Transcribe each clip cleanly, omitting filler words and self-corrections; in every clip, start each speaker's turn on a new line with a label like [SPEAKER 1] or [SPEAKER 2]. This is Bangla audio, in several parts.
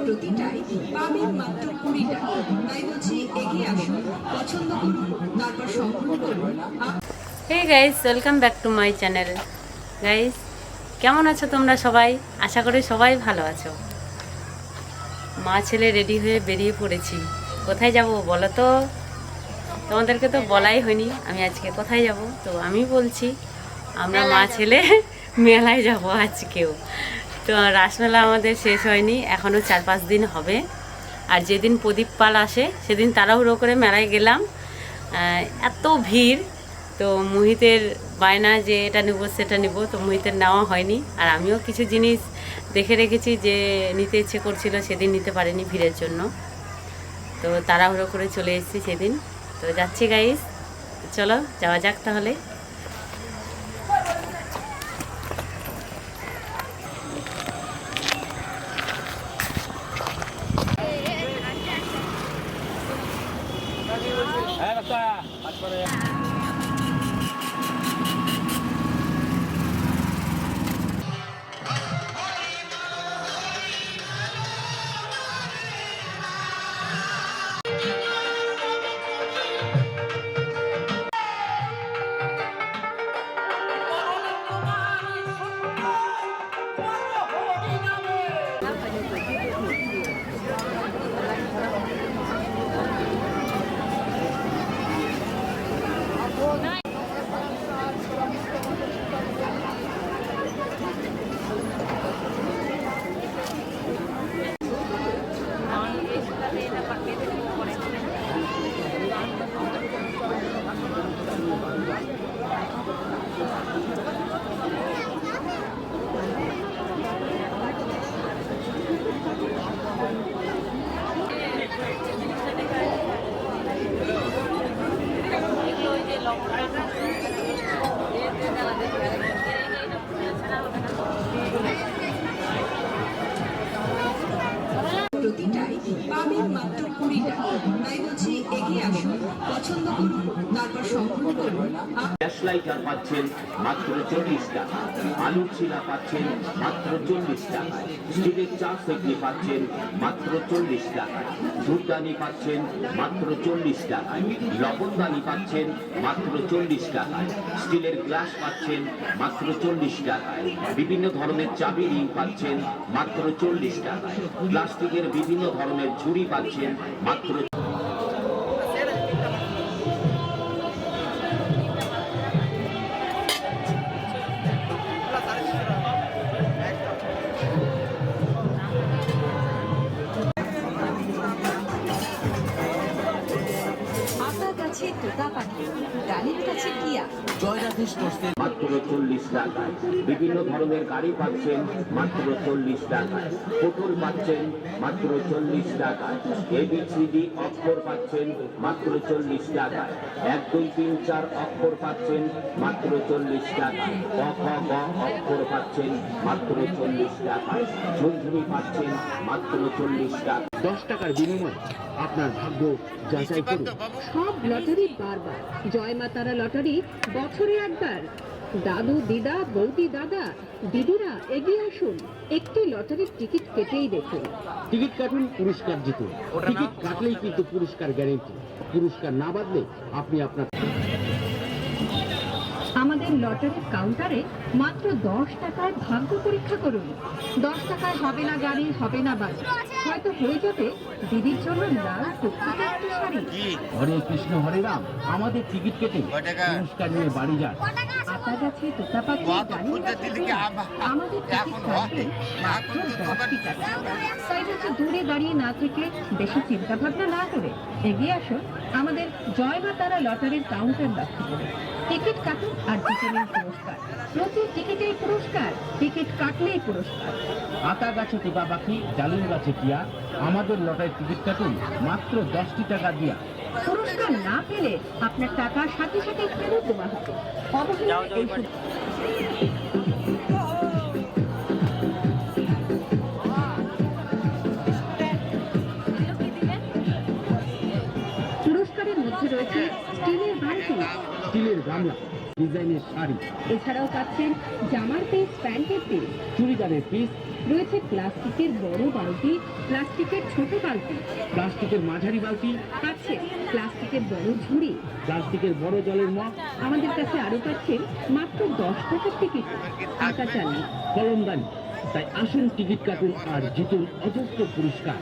[SPEAKER 1] প্রতিটাই পাবেন মাত্র 20 টাকা। তাই বলছি এগিয়ে আসুন, পছন্দ করুন, তারপর সংগ্রহ করুন।
[SPEAKER 2] Hey guys, welcome back to my channel. Guys, কেমন আছো তোমরা সবাই? আশা করি সবাই ভালো আছো। মা ছেলে রেডি হয়ে বেরিয়ে পড়েছি। কোথায় যাব বলো তো? তোমাদেরকে তো বলাই হয়নি আমি আজকে কোথায় যাব। তো আমি বলছি, আমরা মা ছেলে মেলায় যাব আজকেও। তো রাসমেলা আমাদের শেষ হয়নি, এখনও 4-5 দিন হবে। আর যেদিন প্রদীপ পাল আসে সেদিন তাড়াহুড়ো করে মেলায় গেলাম। এত ভিড়, তো মুহিতের বায়না যে এটা নেবো সেটা নেব, তো মুহিতের নেওয়া হয়নি। আর আমিও কিছু জিনিস দেখে রেখেছি যে নিতে ইচ্ছে করছিল, সেদিন নিতে পারিনি ভিড়ের জন্য। তো তাড়াহুড়ো করে চলে এসেছি সেদিন। তো যাচ্ছি গাইস, চলো যাওয়া যাক তাহলে।
[SPEAKER 1] প্রতিটাই পাবেন মাত্র 20 টাকা। তাই বলছি এগিয়ে আসুন, পছন্দ করুন, তারপর সংগ্রহ করুন।
[SPEAKER 3] গ্যাসলাইটার পাচ্ছেন মাত্র 40 টাকা, আলুর ছিলা পাচ্ছেন মাত্র 40 টাকায়, স্টিলের চা সেকনি পাচ্ছেন মাত্র 40 টাকায়, ধূপদানি পাচ্ছেন মাত্র 40 টাকায়, লবণদানি পাচ্ছেন মাত্র 40 টাকায়, স্টিলের গ্লাস পাচ্ছেন মাত্র 40 টাকায়, বিভিন্ন ধরনের চাবি রিং পাচ্ছেন মাত্র 40 টাকায়, প্লাস্টিকের বিভিন্ন ধরনের ঝুড়ি পাচ্ছেন মাত্র।
[SPEAKER 1] তোতা পাখি, গাড়ির কাছে টিয়া,
[SPEAKER 3] মাত্র 40 টাকায়, বিভিন্ন ধরনের গাড়ি পাচ্ছেন মাত্র 40 টাকায়, পটল পাচ্ছেন মাত্র 40 টাকায়, ABCD অক্ষর পাচ্ছেন মাত্র 40 টাকায়, 1 2 3 4 অক্ষর পাচ্ছেন মাত্র 40 টাকায়, ক খ গ অক্ষর পাচ্ছেন মাত্র 40 টাকায়, ঝুনঝুনি পাচ্ছেন মাত্র 40 টাকা। 10 টাকার বিনিময়ে আপনার ভাগ্য যাচাই করুন।
[SPEAKER 4] সব লটারি বারবার, জয় মা তারা লটারি বছরে একবার। দাদু দিদা, বৌদি দাদা, দিদিরা এগিয়ে আসুন, একটি লটারির টিকিট কেটেই দেখুন।
[SPEAKER 5] টিকিট কাটুন, পুরস্কার জিতুন। টিকিট কাটলেই কিন্তু পুরস্কার গ্যারেন্টি। পুরস্কার না বাদলে আপনি আপনার।
[SPEAKER 4] আমাদের লটারির কাউন্টারে মাত্র 10 টাকায় ভাগ্য পরীক্ষা করুন। 10 টাকায় হবে না গাড়ি, হবে না বাড়ি, হয়তো হয়ে যাবে দিদির জন্য লাল টুকটুকে একটা শাড়ি।
[SPEAKER 5] হরে কৃষ্ণ হরে রাম, আমাদের টিকিট কেটে পুরস্কার নিয়ে বাড়ি যান।
[SPEAKER 4] আতা গাছে তোতা পাখি, গাড়ির গাছে টিয়া, আমাদের টিকিট কাটবে মাত্র 10 টাকা। তাই হচ্ছে দূরে দাঁড়িয়ে না থেকে, বেশি চিন্তা ভাবনা না করে এগিয়ে আসুন আমাদের জয় মা তারা লটারির কাউন্টার লক্ষ্য করে। টিকিট কাটুন আর জিতে নিন পুরস্কার। প্রতি টিকিটেই পুরস্কার, টিকিট কাটলেই পুরস্কার।
[SPEAKER 5] আতা গাছে তোতা পাখি, ডালিম গাছে টিয়া, আমাদের লটারির টিকিট কাটুন মাত্র 10 টাকা দিয়া।
[SPEAKER 4] পুরস্কার না পেলে আপনার টাকা সাথে সাথে ফেরত দেওয়া হবে। অবহেলায় এই পুরস্কারের মধ্যে রয়েছে স্টিলের বালতি,
[SPEAKER 5] স্টিলের গামলা, ডিজাইনের শাড়ি,
[SPEAKER 4] এছাড়াও পাচ্ছেন জামার পিস, প্যান্টের পিস,
[SPEAKER 5] চুড়িদারের পিস,
[SPEAKER 4] রয়েছে প্লাস্টিকের বড় বালতি, প্লাস্টিকের ছোট বালতি,
[SPEAKER 5] প্লাস্টিকের মাঝারি বালতি,
[SPEAKER 4] পাচ্ছেন প্লাস্টিকের বড় ঝুড়ি।
[SPEAKER 5] প্লাস্টিকের বড় জলের মগ,
[SPEAKER 4] আমাদের কাছে আরো পাচ্ছেন মাত্র 10 টাকার টিকিট, আঁকা চালি।
[SPEAKER 5] কলমদানি। তাই আসুন টিকিট কাটুন আর জিতুন অজস্র পুরস্কার।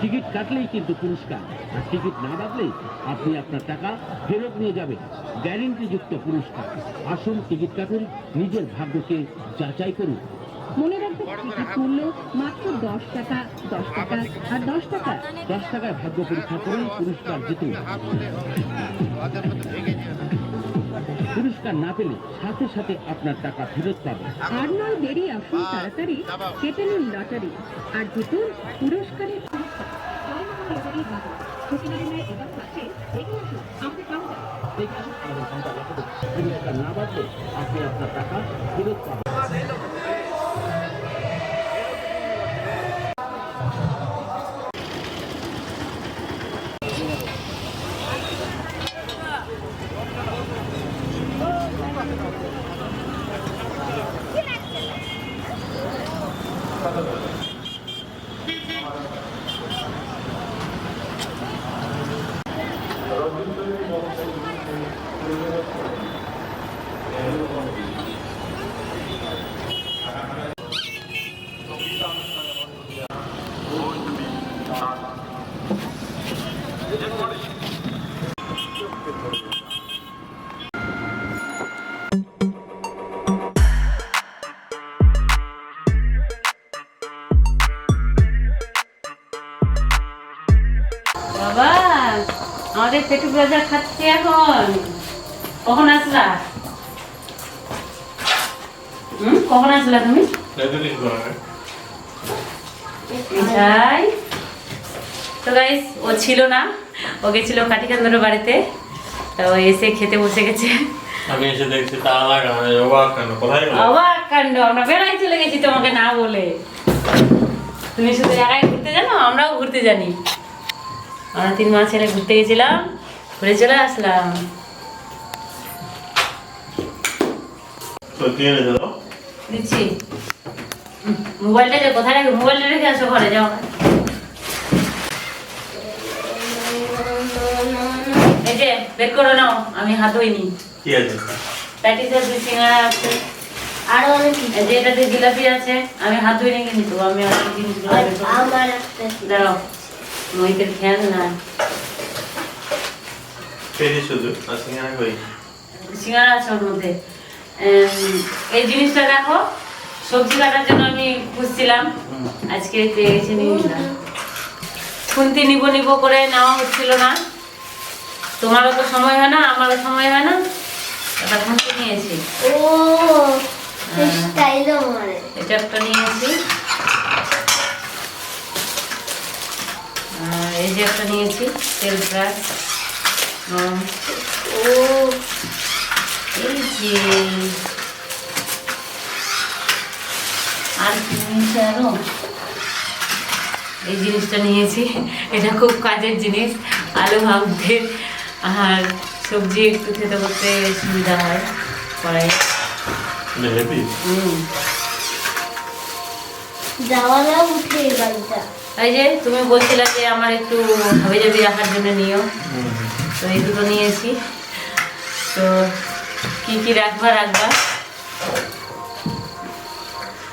[SPEAKER 5] টিকিট কাটলেই কিন্তু পুরস্কার, আর টিকিট না কাটলেই আপনি আপনার টাকা ফেরত নিয়ে যাবেন। গ্যারেন্টিযুক্ত পুরস্কার। আসুন টিকিট কাটুন, নিজের ভাগ্যকে যাচাই করুন।
[SPEAKER 4] মনে রাখবেন টিকিট মূল্য মাত্র 10 টাকা, 10 টাকা আর 10 টাকা।
[SPEAKER 5] 10 টাকায় ভাগ্য পরীক্ষা করে পুরস্কার জিতুন। পুরস্কার না পেলে সাথে সাথে আপনার টাকা ফেরত পাবেন।
[SPEAKER 4] আর নয় বেরিয়ে আসুন তাড়াতাড়ি, কেটে নিন লটারি আর জিতুন পুরস্কারের
[SPEAKER 5] পুরস্কার না বাড়লে আপনি আপনার টাকা ফেরত পাবেন।
[SPEAKER 2] বাবা, আমাদের পেটু বাজার খাচ্ছে এখন। কখন আসলা? কখন আসলা তুমি? যাই তো গাইস, ও ছিল না, ও গেছিল কাঠিকান্দরের বাড়িতে, তো এসে খেতে বসে গেছে।
[SPEAKER 6] আমি এসে দেখছি তালা লাগানো, অবাক কাণ্ড। কোথায় গেল?
[SPEAKER 2] অবাক কাণ্ড, আমরা বেড়াই চলে গেছি তোমাকে না বলে। তুমি শুধু একাই ঘুরতে জানো, আমরাও ঘুরতে জানি। আমরা 3 মাস ছেলে ঘুরতে গেছিলাম, ঘুরে চলে আসলাম।
[SPEAKER 6] তো কি এনেছো?
[SPEAKER 2] দিচ্ছি। মোবাইলটা যে কোথায় রাখবে, মোবাইলটা রেখে আসো ঘরে, যাও। এই যে বের করে নাও, আমি হাত ধুইনি।
[SPEAKER 6] কি আছে?
[SPEAKER 2] প্যাটিসের সিঙ্গারা আছে, আরো অনেক এই যে এটাতে জিলাপি আছে। আমি হাত ধুইনি কিন্তু, আমি আর জিনিসগুলো বের করে দাঁড়াও, মহিতের খেয়াল না।
[SPEAKER 6] পেরি শুধু আর সিঙ্গারা কই?
[SPEAKER 2] সিঙ্গারা আছে ওর মধ্যে। এই জিনিসটা দেখো, সবজি কাটার জন্য আমি খুঁজছিলাম, আজকে পেয়ে গেছি, নিয়ে নিলাম। খুন্তি নিব নিব করে নেওয়া হচ্ছিল না, তোমারও তো সময় হয় না, আমারও সময় হয় না, এটা খুন্তি নিয়েছি। এটা একটা নিয়েছি, আর এই যে একটা নিয়েছি তেল ব্রাশ। এই যে আর কি নিয়েছি, আরো এই জিনিসটা নিয়েছি, এটা খুব কাজের জিনিস, আলু ভাঙতে আর সবজি একটু খেতে করতে সুবিধা হয় কড়াই। এই যে তুমি বলছিলে যে আমার একটু হাবি জাবি রাখার জন্য নিও, তো এই দুটো নিয়েছি। তো কি কি রাখবা রাখবা,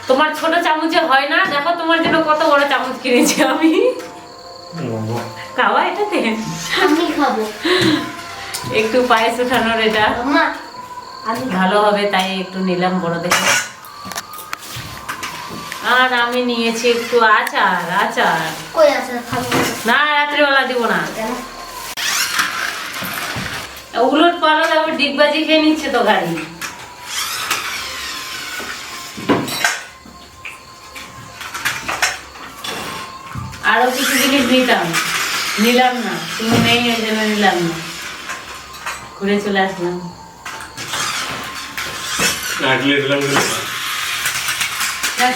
[SPEAKER 2] তোমার ছোট চামচে হয় না, দেখো তোমার জন্য কত বড় চামচ কিনেছি আমি। খাওয়া এটাতে,
[SPEAKER 7] আমি খাবো
[SPEAKER 2] একটু পায়েস উঠানোর, এটা
[SPEAKER 7] মা,
[SPEAKER 2] ভালো হবে তাই একটু নিলাম বড় দেখে। আর আমি নিয়েছি একটু আচার। আচার
[SPEAKER 7] কই আছে? খাবো
[SPEAKER 2] না, রাত্রিবেলা দিব না,
[SPEAKER 7] কেন?
[SPEAKER 2] উলট পালট আবার ডিগবাজি খেয়ে নিচ্ছে তো গাড়ি। আরো কিছু জিনিস নিলাম না, তুমি নেই ওই জন্য নিলাম না, ঘুরে চলে আসলাম।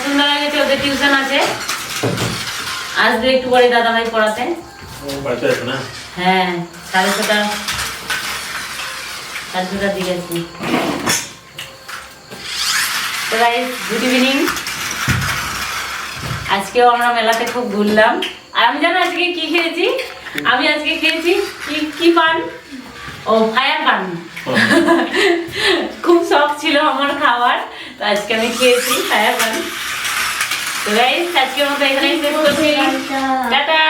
[SPEAKER 2] সন্ধ্যা হয়ে গেছে, ওদের টিউশন আছে, আসবে একটু পরে দাদা ভাই পড়াতে।
[SPEAKER 6] বাড়িতে আছে না?
[SPEAKER 2] হ্যাঁ, 6:30 দিকে আসবি। তো গাইস, গুড ইভিনিং। আজকেও আমরা মেলাতে খুব ঘুরলাম। আর আমি জানো আজকে কি খেয়েছি? আমি আজকে খেয়েছি কি পান? ও, ফায়ার পান। খুব শখ ছিল আমার খাওয়ার, তো আজকে আমি খেয়েছি ফায়ার পান। তো গাইস, আজকের মতো এখানেই শেষ করছি। টাটা।